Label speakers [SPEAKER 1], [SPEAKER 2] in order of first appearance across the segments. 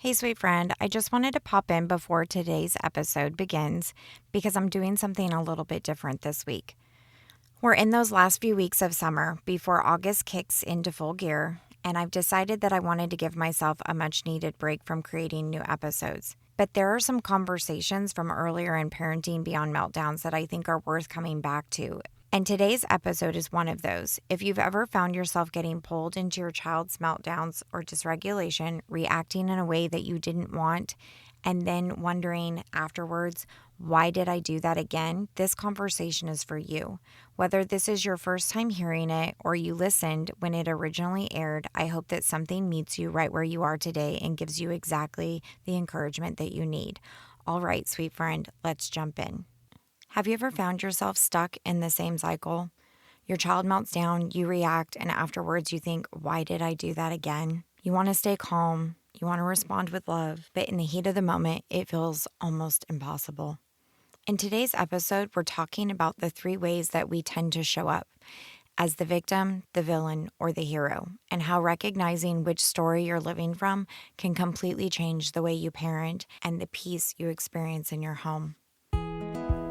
[SPEAKER 1] Hey, sweet friend, I just wanted to pop in before today's episode begins because I'm doing something a little bit different this week. We're in those last few weeks of summer before August kicks into full gear, and I've decided that I wanted to give myself a much needed break from creating new episodes. But there are some conversations from earlier in Parenting Beyond Meltdowns that I think are worth coming back to. And today's episode is one of those. If you've ever found yourself getting pulled into your child's meltdowns or dysregulation, reacting in a way that you didn't want, and then wondering afterwards, why did I do that again? This conversation is for you. Whether this is your first time hearing it or you listened when it originally aired, I hope that something meets you right where you are today and gives you exactly the encouragement that you need. All right, sweet friend, let's jump in. Have you ever found yourself stuck in the same cycle? Your child melts down, you react, and afterwards you think, why did I do that again? You want to stay calm, you want to respond with love, but in the heat of the moment, it feels almost impossible. In today's episode, we're talking about the 3 ways that we tend to show up as the victim, the villain, or the hero, and how recognizing which story you're living from can completely change the way you parent and the peace you experience in your home.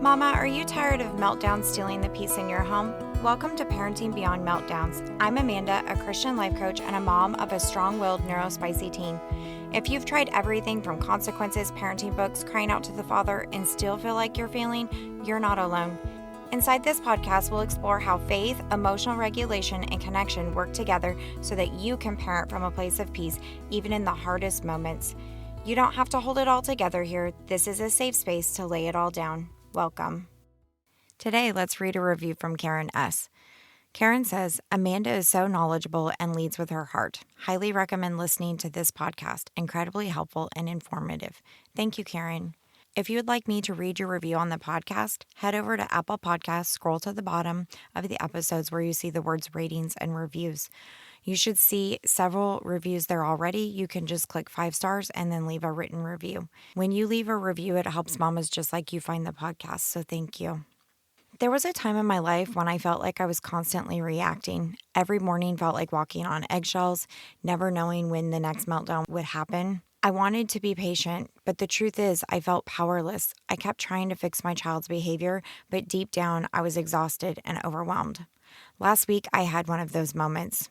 [SPEAKER 1] Mama, are you tired of meltdowns stealing the peace in your home? Welcome to Parenting Beyond Meltdowns. I'm Amanda, a Christian life coach and a mom of a strong-willed neurospicy teen. If you've tried everything from consequences, parenting books, crying out to the Father, and still feel like you're failing, you're not alone. Inside this podcast, we'll explore how faith, emotional regulation, and connection work together so that you can parent from a place of peace, even in the hardest moments. You don't have to hold it all together here. This is a safe space to lay it all down. Welcome. Today, let's read a review from Karen S. Karen says, Amanda is so knowledgeable and leads with her heart. Highly recommend listening to this podcast. Incredibly helpful and informative. Thank you, Karen. If you would like me to read your review on the podcast, head over to Apple Podcasts, scroll to the bottom of the episodes where you see the words ratings and reviews. You should see several reviews there already. You can just click 5 stars and then leave a written review. When you leave a review, it helps mamas just like you find the podcast, so thank you. There was a time in my life when I felt like I was constantly reacting. Every morning felt like walking on eggshells, never knowing when the next meltdown would happen. I wanted to be patient, but the truth is I felt powerless. I kept trying to fix my child's behavior, but deep down I was exhausted and overwhelmed. Last week we had one of those moments.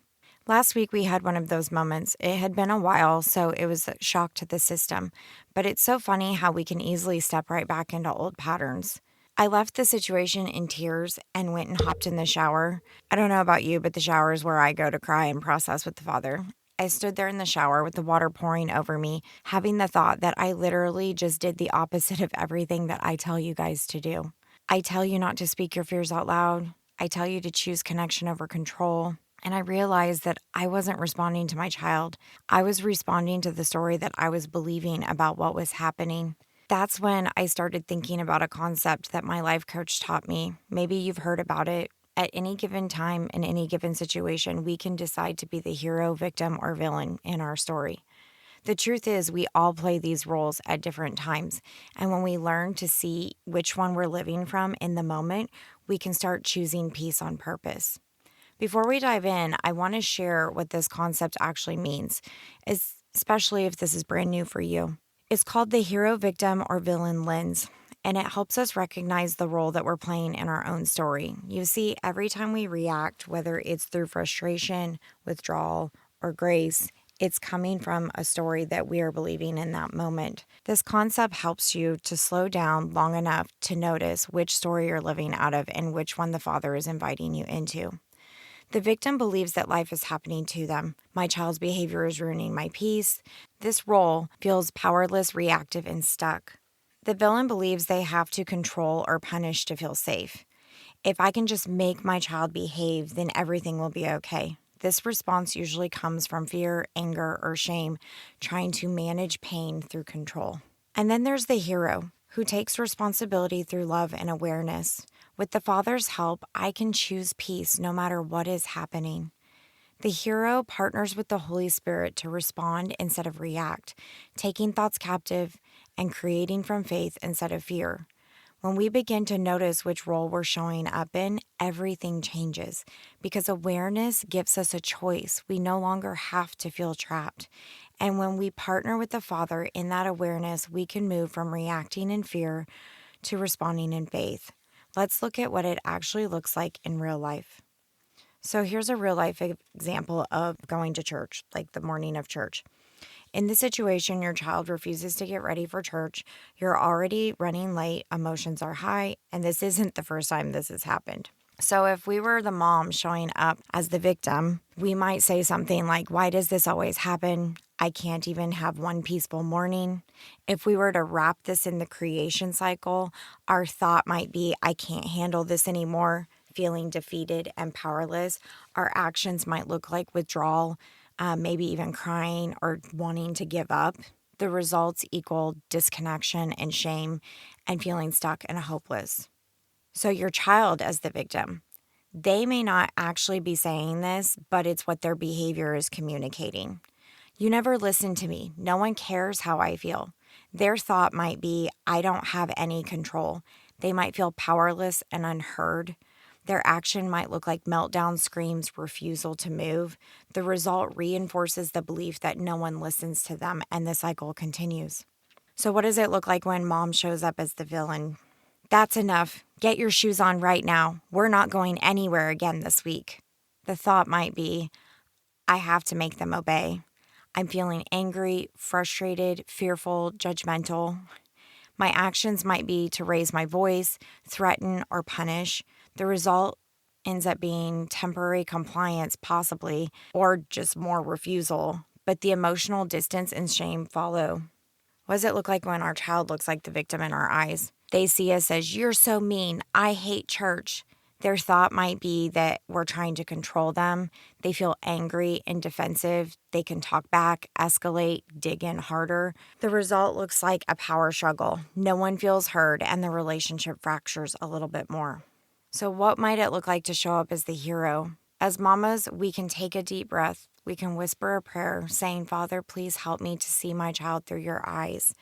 [SPEAKER 1] It had been a while, so it was a shock to the system. But it's so funny how we can easily step right back into old patterns. I left the situation in tears and went and hopped in the shower. I don't know about you, but the shower is where I go to cry and process with the Father. I stood there in the shower with the water pouring over me, having the thought that I literally just did the opposite of everything that I tell you guys to do. I tell you not to speak your fears out loud. I tell you to choose connection over control. And I realized that I wasn't responding to my child. I was responding to the story that I was believing about what was happening. That's when I started thinking about a concept that my life coach taught me. Maybe you've heard about it. At any given time, in any given situation, we can decide to be the hero, victim, or villain in our story. The truth is, we all play these roles at different times. And when we learn to see which one we're living from in the moment, we can start choosing peace on purpose. Before we dive in, I want to share what this concept actually means, especially if this is brand new for you. It's called the hero, victim, or villain lens, and it helps us recognize the role that we're playing in our own story. You see, every time we react, whether it's through frustration, withdrawal, or grace, it's coming from a story that we are believing in that moment. This concept helps you to slow down long enough to notice which story you're living out of and which one the Father is inviting you into. The victim believes that life is happening to them. My child's behavior is ruining my peace. This role feels powerless, reactive, and stuck. The villain believes they have to control or punish to feel safe. If I can just make my child behave, then everything will be okay. This response usually comes from fear, anger, or shame, trying to manage pain through control. And then there's the hero, who takes responsibility through love and awareness. With the Father's help, I can choose peace no matter what is happening. The hero partners with the Holy Spirit to respond instead of react, taking thoughts captive and creating from faith instead of fear. When we begin to notice which role we're showing up in, everything changes because awareness gives us a choice. We no longer have to feel trapped. And when we partner with the Father in that awareness, we can move from reacting in fear to responding in faith. Let's look at what it actually looks like in real life. So here's a real life example of going to church, like the morning of church. In this situation, your child refuses to get ready for church. You're already running late, emotions are high, and this isn't the first time this has happened. So if we were the mom showing up as the victim, we might say something like, "Why does this always happen? I can't even have one peaceful morning." If we were to wrap this in the creation cycle, our thought might be, "I can't handle this anymore," feeling defeated and powerless. Our actions might look like withdrawal, maybe even crying or wanting to give up. The results equal disconnection and shame and feeling stuck and hopeless. So your child as the victim, they may not actually be saying this, but it's what their behavior is communicating. "You never listen to me. No one cares how I feel." Their thought might be, "I don't have any control." They might feel powerless and unheard. Their action might look like meltdown screams, refusal to move. The result reinforces the belief that no one listens to them, and the cycle continues. So what does it look like when mom shows up as the villain? "That's enough. Get your shoes on right now. We're not going anywhere again this week." The thought might be, "I have to make them obey." I'm feeling angry, frustrated, fearful, judgmental. My actions might be to raise my voice, threaten, or punish. The result ends up being temporary compliance, possibly, or just more refusal. But the emotional distance and shame follow. What does it look like when our child looks like the victim in our eyes? They see us as, "You're so mean. I hate church." Their thought might be that we're trying to control them. They feel angry and defensive. They can talk back, escalate, dig in harder. The result looks like a power struggle. No one feels heard, and the relationship fractures a little bit more. So what might it look like to show up as the hero? As mamas, we can take a deep breath. We can whisper a prayer saying, "Father, please help me to see my child through your eyes."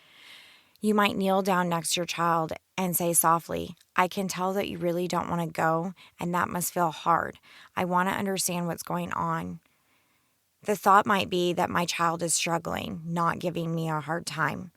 [SPEAKER 1] You might kneel down next to your child and say softly, "I can tell that you really don't want to go, and that must feel hard. I want to understand what's going on." The thought might be that my child is struggling, not giving me a hard time.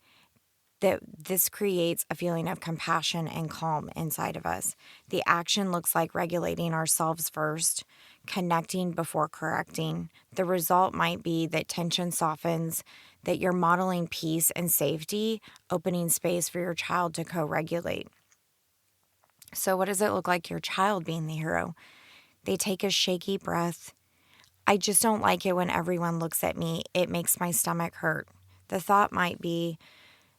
[SPEAKER 1] That this creates a feeling of compassion and calm inside of us. The action looks like regulating ourselves first, connecting before correcting. The result might be that tension softens, that you're modeling peace and safety, opening space for your child to co-regulate. So what does it look like your child being the hero? They take a shaky breath. "I just don't like it when everyone looks at me. It makes my stomach hurt." The thought might be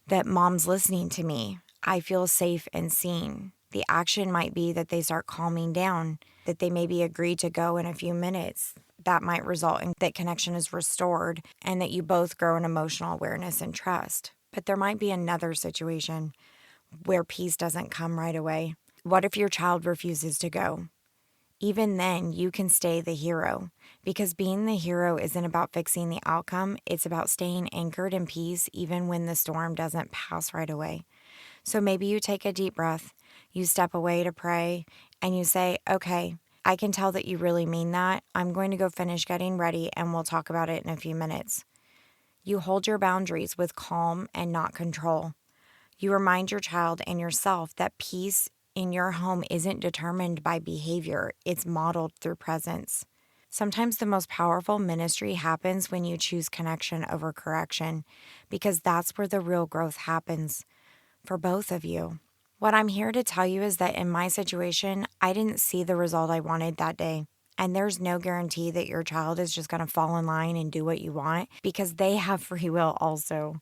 [SPEAKER 1] that mom's listening to me. I feel safe and seen. The action might be that they start calming down, that they maybe agree to go in a few minutes. That might result in that connection is restored and that you both grow in emotional awareness and trust. But there might be another situation where peace doesn't come right away. What if your child refuses to go? Even then, you can stay the hero, because being the hero isn't about fixing the outcome. It's about staying anchored in peace even when the storm doesn't pass right away. So maybe you take a deep breath, you step away to pray, and you say, "Okay, I can tell that you really mean that. I'm going to go finish getting ready and we'll talk about it in a few minutes." You hold your boundaries with calm and not control. You remind your child and yourself that peace in your home isn't determined by behavior, it's modeled through presence. Sometimes the most powerful ministry happens when you choose connection over correction, because that's where the real growth happens for both of you. What I'm here to tell you is that in my situation, I didn't see the result I wanted that day. And there's no guarantee that your child is just going to fall in line and do what you want, because they have free will also.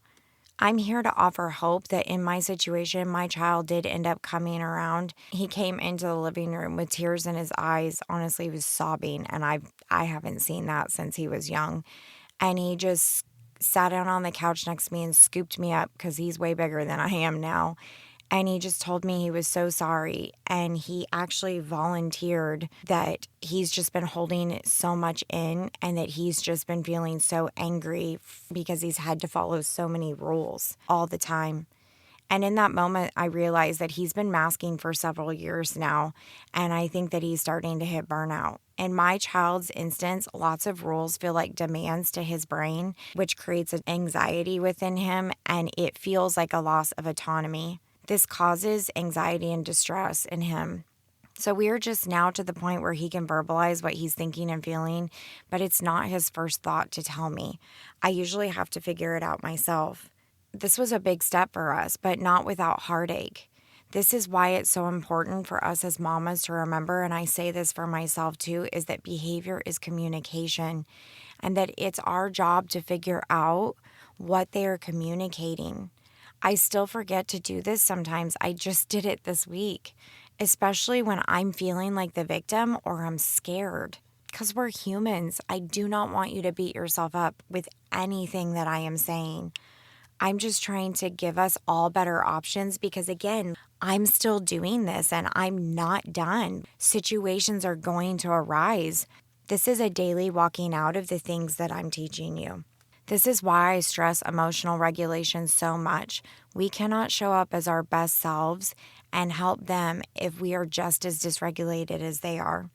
[SPEAKER 1] I'm here to offer hope that in my situation, my child did end up coming around. He came into the living room with tears in his eyes. Honestly, he was sobbing, and I haven't seen that since he was young. And he just sat down on the couch next to me and scooped me up, because he's way bigger than I am now. And he just told me he was so sorry. And he actually volunteered that he's just been holding so much in, and that he's just been feeling so angry because he's had to follow so many rules all the time. And in that moment, I realized that he's been masking for several years now. And I think that he's starting to hit burnout. In my child's instance, lots of rules feel like demands to his brain, which creates an anxiety within him, and it feels like a loss of autonomy. This causes anxiety and distress in him. So we are just now to the point where he can verbalize what he's thinking and feeling, but it's not his first thought to tell me. I usually have to figure it out myself. This was a big step for us, but not without heartache. This is why it's so important for us as mamas to remember, and I say this for myself too, is that behavior is communication and that it's our job to figure out what they are communicating. I still forget to do this sometimes. I just did it this week, especially when I'm feeling like the victim or I'm scared. Because we're humans. I do not want you to beat yourself up with anything that I am saying. I'm just trying to give us all better options because, again, I'm still doing this and I'm not done. Situations are going to arise. This is a daily walking out of the things that I'm teaching you. This is why I stress emotional regulation so much. We cannot show up as our best selves and help them if we are just as dysregulated as they are.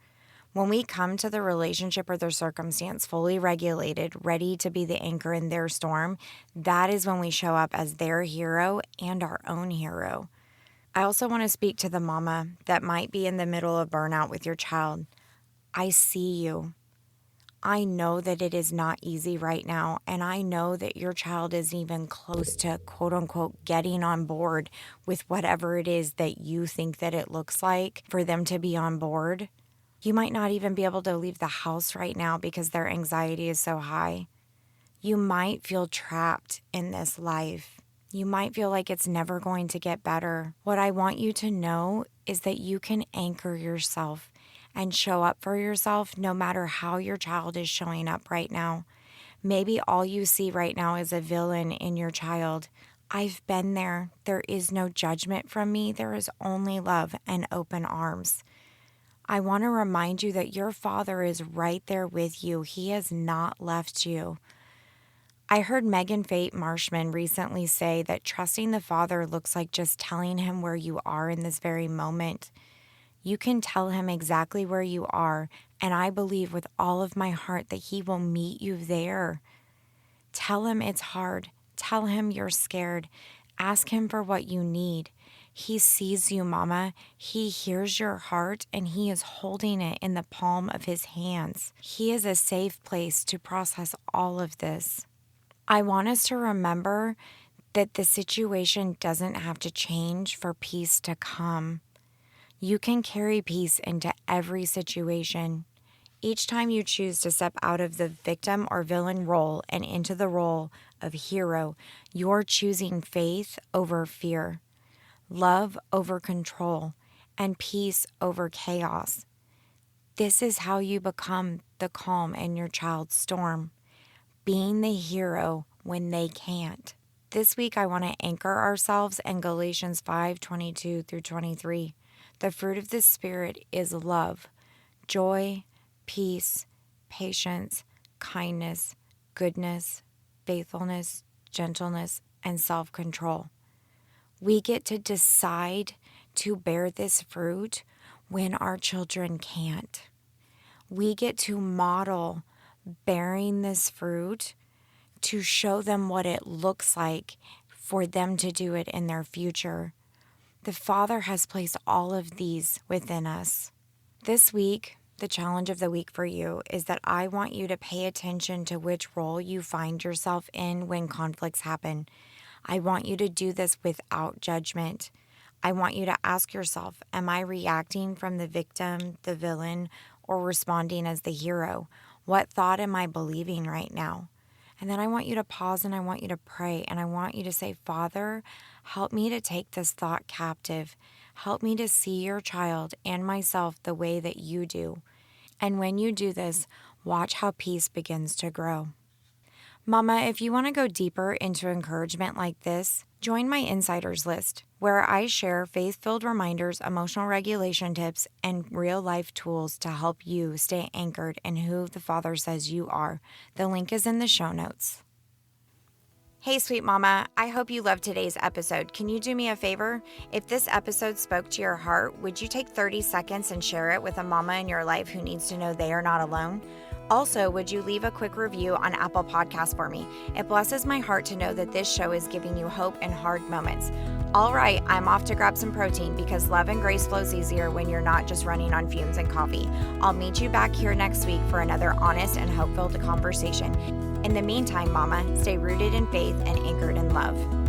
[SPEAKER 1] When we come to the relationship or their circumstance fully regulated, ready to be the anchor in their storm, that is when we show up as their hero and our own hero. I also want to speak to the mama that might be in the middle of burnout with your child. I see you. I know that it is not easy right now, and I know that your child isn't even close to quote unquote getting on board with whatever it is that you think that it looks like for them to be on board. You might not even be able to leave the house right now because their anxiety is so high. You might feel trapped in this life. You might feel like it's never going to get better. What I want you to know is that you can anchor yourself and show up for yourself no matter how your child is showing up right now. Maybe all you see right now is a villain in your child. I've been there. There is no judgment from me. There is only love and open arms. I want to remind you that your Father is right there with you. He has not left you. I heard Megan Fate Marshman recently say that trusting the Father looks like just telling him where you are in this very moment. You can tell him exactly where you are, and I believe with all of my heart that he will meet you there. Tell him it's hard. Tell him you're scared. Ask him for what you need. He sees you, Mama. He hears your heart, and he is holding it in the palm of his hands. He is a safe place to process all of this. I want us to remember that the situation doesn't have to change for peace to come. You can carry peace into every situation. Each time you choose to step out of the victim or villain role and into the role of hero, you're choosing faith over fear, love over control, and peace over chaos. This is how you become the calm in your child's storm, being the hero when they can't. This week, I want to anchor ourselves in Galatians 5:22 through 23. The fruit of the Spirit is love, joy, peace, patience, kindness, goodness, faithfulness, gentleness, and self-control. We get to decide to bear this fruit when our children can't. We get to model bearing this fruit to show them what it looks like for them to do it in their future. The Father has placed all of these within us. This week, the challenge of the week for you is that I want you to pay attention to which role you find yourself in when conflicts happen. I want you to do this without judgment. I want you to ask yourself, am I reacting from the victim, the villain, or responding as the hero? What thought am I believing right now? And then I want you to pause and I want you to pray and I want you to say, Father, help me to take this thought captive. Help me to see your child and myself the way that you do. And when you do this, watch how peace begins to grow. Mama, if you want to go deeper into encouragement like this, join my insiders list, where I share faith-filled reminders, emotional regulation tips, and real-life tools to help you stay anchored in who the Father says you are. The link is in the show notes. Hey, sweet mama, I hope you loved today's episode. Can you do me a favor? If this episode spoke to your heart, would you take 30 seconds and share it with a mama in your life who needs to know they are not alone? Also, would you leave a quick review on Apple Podcasts for me? It blesses my heart to know that this show is giving you hope in hard moments. All right, I'm off to grab some protein because love and grace flows easier when you're not just running on fumes and coffee. I'll meet you back here next week for another honest and hope-filled conversation. In the meantime, mama, stay rooted in faith and anchored in love.